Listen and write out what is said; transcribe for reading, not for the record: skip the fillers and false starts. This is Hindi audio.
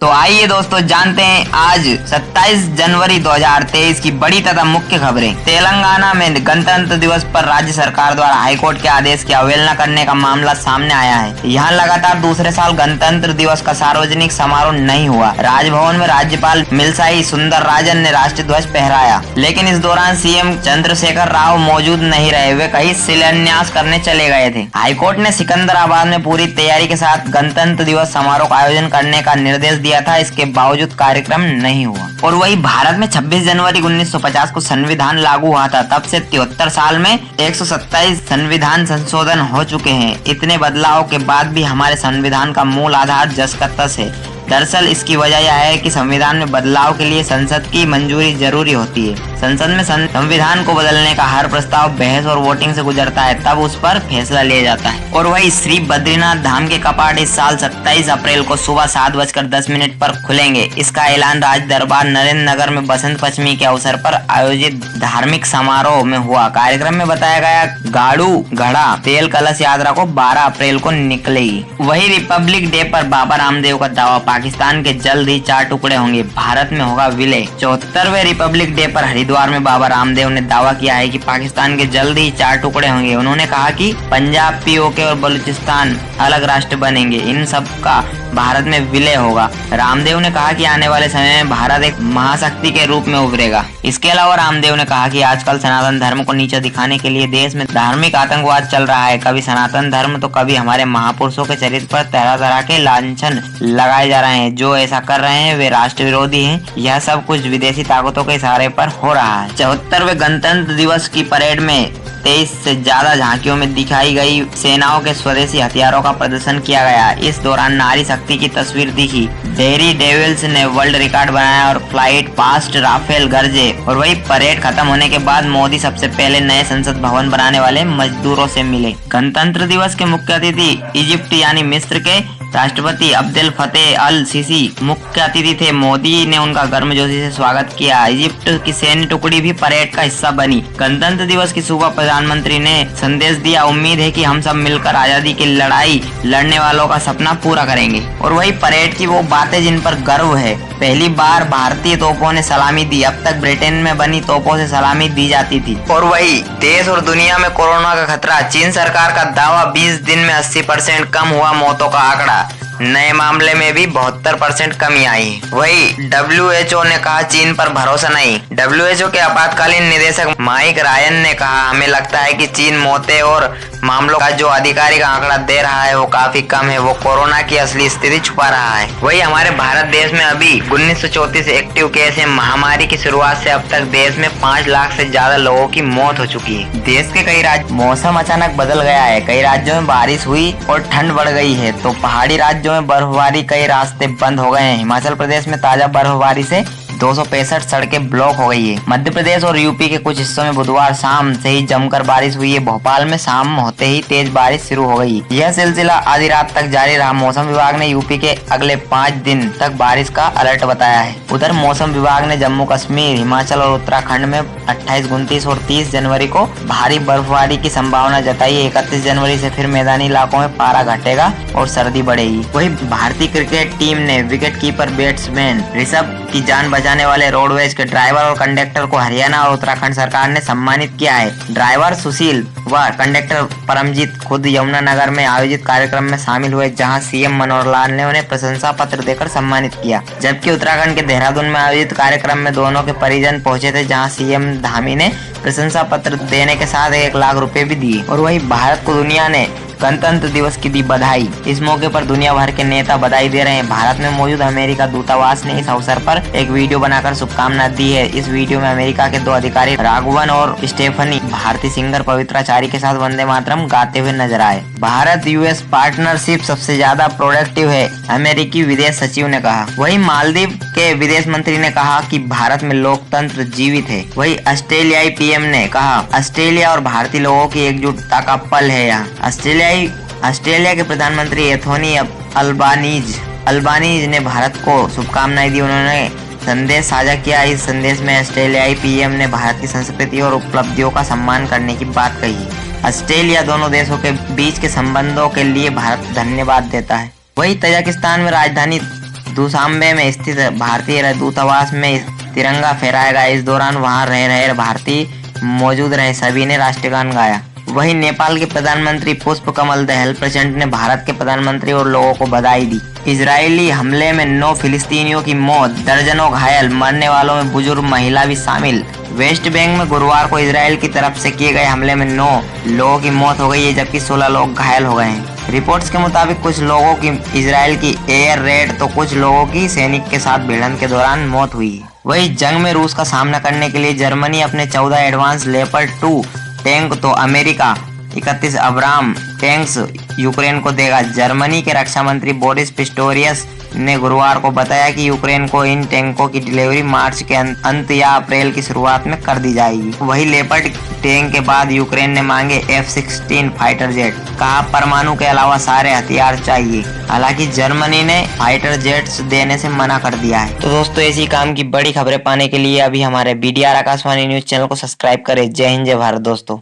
तो आइए दोस्तों जानते हैं आज 27 जनवरी 2023 की बड़ी तथा मुख्य खबरें। तेलंगाना में गणतंत्र दिवस पर राज्य सरकार द्वारा हाईकोर्ट के आदेश की अवहेलना करने का मामला सामने आया है। यहाँ लगातार दूसरे साल गणतंत्र दिवस का सार्वजनिक समारोह नहीं हुआ। राजभवन में राज्यपाल मिलिसाई सुंदरराजन ने राष्ट्रीय ध्वज फहराया, लेकिन इस दौरान सीएम चंद्रशेखर राव मौजूद नहीं रहे। वे कहीं शिलान्यास करने चले गए थे। हाईकोर्ट ने सिकंदराबाद में पूरी तैयारी के साथ गणतंत्र दिवस समारोह का आयोजन करने का निर्देश दिया था। इसके बावजूद कार्यक्रम नहीं हुआ। और वही भारत में 26 जनवरी 1950 को संविधान लागू हुआ था। तब से 73 साल में 127 संविधान संशोधन हो चुके हैं। इतने बदलाव के बाद भी हमारे संविधान का मूल आधार जस का तस है। दरअसल इसकी वजह यह है कि संविधान में बदलाव के लिए संसद की मंजूरी जरूरी होती है। संसद में संविधान को बदलने का हर प्रस्ताव बहस और वोटिंग से गुजरता है, तब उस पर फैसला लिया जाता है। और वही श्री बद्रीनाथ धाम के कपाट इस साल 27 अप्रैल को सुबह 7:10 पर खुलेंगे। इसका ऐलान राज दरबार नरेंद्र नगर में बसंत पंचमी के अवसर पर आयोजित धार्मिक समारोह में हुआ। कार्यक्रम में बताया गया गाड़ू घड़ा तेल कलश यात्रा को 12 अप्रैल को निकलेगी। वही रिपब्लिक डे पर बाबा रामदेव का दावा, पाकिस्तान के जल्द ही 4 टुकड़े होंगे, भारत में होगा विलय। 74वें रिपब्लिक डे पर हरिद्वार में बाबा रामदेव ने दावा किया है कि पाकिस्तान के जल्द ही 4 टुकड़े होंगे। उन्होंने कहा कि पंजाब, पीओके और बलूचिस्तान अलग राष्ट्र बनेंगे। इन सब का भारत में विलय होगा। रामदेव ने कहा कि आने वाले समय में भारत एक महाशक्ति के रूप में उभरेगा। इसके अलावा रामदेव ने कहा कि आजकल सनातन धर्म को नीचा दिखाने के लिए देश में धार्मिक आतंकवाद चल रहा है। कभी सनातन धर्म तो कभी हमारे महापुरुषों के चरित्र पर तरह तरह के लांछन लगाए जा रहे हैं। जो ऐसा कर रहे हैं वे राष्ट्र विरोधी हैं। यह सब कुछ विदेशी ताकतों के इशारे पर हो रहा है। 74वें गणतंत्र दिवस की परेड में 23 से ज्यादा झांकियों में दिखाई गई सेनाओं के स्वदेशी हथियारों का प्रदर्शन किया गया। इस दौरान नारी शक्ति की तस्वीर दिखी। डेयरी डेविल्स ने वर्ल्ड रिकॉर्ड बनाया और फ्लाइट पास्ट राफेल गरजे। और वही परेड खत्म होने के बाद मोदी सबसे पहले नए संसद भवन बनाने वाले मजदूरों से मिले। गणतंत्र दिवस के मुख्य अतिथि इजिप्ट यानी मिस्र के राष्ट्रपति अब्देल फतेह अल सीसी मुख्य अतिथि थे। मोदी ने उनका गर्मजोशी से स्वागत किया। इजिप्ट की सैन्य टुकड़ी भी परेड का हिस्सा बनी। गणतंत्र दिवस की सुबह प्रधानमंत्री ने संदेश दिया, उम्मीद है कि हम सब मिलकर आजादी की लड़ाई लड़ने वालों का सपना पूरा करेंगे। और वही परेड की वो बातें जिन पर गर्व है। पहली बार भारतीय तोपों ने सलामी दी। अब तक ब्रिटेन में बनी तोपों से सलामी दी जाती थी। और वही देश और दुनिया में कोरोना का खतरा। चीन सरकार का दावा, 20 दिन में 80% कम हुआ मौतों का आंकड़ा। नए मामले में भी 72% कमी आई। वही WHO ने कहा चीन पर भरोसा नहीं। WHO के आपातकालीन निदेशक माइक रायन ने कहा, हमें लगता है कि चीन मौतें और मामलों का जो आधिकारिक आंकड़ा दे रहा है वो काफी कम है। वो कोरोना की असली स्थिति छुपा रहा है। वही हमारे भारत देश में अभी 1934 एक्टिव केस है। महामारी की शुरुआत से अब तक देश में 5 लाख से ज्यादा लोगों की मौत हो चुकी है। देश के कई राज्य मौसम अचानक बदल गया है। कई राज्यों में बारिश हुई और ठंड बढ़ गई है, तो पहाड़ी राज्यों में बर्फबारी, कई रास्ते बंद हो गए हैं। हिमाचल प्रदेश में ताजा बर्फबारी से 265 सड़कें ब्लॉक हो गई है। मध्य प्रदेश और यूपी के कुछ हिस्सों में बुधवार शाम से ही जमकर बारिश हुई है। भोपाल में शाम होते ही तेज बारिश शुरू हो गई। यह सिलसिला आधी रात तक जारी रहा। मौसम विभाग ने यूपी के अगले 5 दिन तक बारिश का अलर्ट बताया है। उधर मौसम विभाग ने जम्मू कश्मीर, हिमाचल और उत्तराखंड में 28, 29 और 30 जनवरी को भारी बर्फबारी की संभावना जताई है। 31 जनवरी से फिर मैदानी इलाकों में पारा घटेगा और सर्दी बढ़ेगी। वही भारतीय क्रिकेट टीम ने विकेट कीपर बैट्समैन ऋषभ की जान बचाने वाले रोडवेज के ड्राइवर और कंडक्टर को हरियाणा और उत्तराखंड सरकार ने सम्मानित किया है। ड्राइवर सुशील व कंडक्टर परमजीत खुद यमुनानगर में आयोजित कार्यक्रम में शामिल हुए, जहां सीएम मनोहर लाल ने उन्हें प्रशंसा पत्र देकर सम्मानित किया। जबकि उत्तराखंड के देहरादून में आयोजित कार्यक्रम में दोनों के परिजन पहुंचे थे, जहां सीएम धामी ने प्रशंसा पत्र देने के साथ 1 लाख रुपए भी दिए। और वही भारत को दुनिया ने गणतंत्र दिवस की दी बधाई। इस मौके पर दुनिया भर के नेता बधाई दे रहे हैं। भारत में मौजूद अमेरिका दूतावास ने इस अवसर पर एक वीडियो बनाकर शुभकामनाएं दी है। इस वीडियो में अमेरिका के 2 अधिकारी राघवन और स्टेफनी भारतीय सिंगर पवित्राचारी के साथ वंदे मातरम गाते हुए नजर आए। भारत यूएस पार्टनरशिप सबसे ज्यादा प्रोडक्टिव है, अमेरिकी विदेश सचिव ने कहा। वही मालदीव के विदेश मंत्री ने कहा कि भारत में लोकतंत्र जीवित है। वही ऑस्ट्रेलियाई पीएम ने कहा, ऑस्ट्रेलिया और भारतीय लोगों की एकजुटता का पल है यहाँ। ऑस्ट्रेलिया के प्रधानमंत्री एंथोनी अल्बानीज ने भारत को शुभकामनाएं दी। उन्होंने संदेश साझा किया। इस संदेश में ऑस्ट्रेलियाई पीएम ने भारत की संस्कृति और उपलब्धियों का सम्मान करने की बात कही। ऑस्ट्रेलिया दोनों देशों के बीच के संबंधों के लिए भारत धन्यवाद देता है। वही तजाकिस्तान में राजधानी दुशांबे में स्थित भारतीय दूतावास में तिरंगा फहराया गया। इस दौरान वहां रह रहे भारतीय मौजूद रहे, सभी ने राष्ट्रगान गाया। वहीं नेपाल के प्रधानमंत्री पुष्प कमल दहल प्रचंड ने भारत के प्रधानमंत्री और लोगों को बधाई दी। इजरायली हमले में 9 फिलिस्तीनियों की मौत, दर्जनों घायल, मरने वालों में बुजुर्ग महिला भी शामिल। वेस्ट बैंक में गुरुवार को इजरायल की तरफ से किए गए हमले में 9 लोगों की मौत हो गई है, जबकि 16 लोग घायल हो गए हैं। रिपोर्ट्स के मुताबिक कुछ लोगों की इजरायल की एयर रेड तो कुछ लोगों की सैनिक के साथ भिड़ंत के दौरान मौत हुई है। वहीं जंग में रूस का सामना करने के लिए जर्मनी अपने 14 एडवांस लेपर्ड 2 टैंक तो अमेरिका 31 अब्राम टैंक्स यूक्रेन को देगा। जर्मनी के रक्षा मंत्री बोरिस पिस्टोरियस ने गुरुवार को बताया कि यूक्रेन को इन टैंकों की डिलीवरी मार्च के अंत या अप्रैल की शुरुआत में कर दी जाएगी। वही लेपर्ड टैंक के बाद यूक्रेन ने मांगे F-16 फाइटर जेट। कहा परमाणु के अलावा सारे हथियार चाहिए। हालांकि जर्मनी ने फाइटर जेट्स देने से मना कर दिया है। तो दोस्तों, ऐसी काम की बड़ी खबरें पाने के लिए अभी हमारे BDR आकाशवाणी न्यूज चैनल को सब्सक्राइब करें। जय हिंद, जय भारत दोस्तों।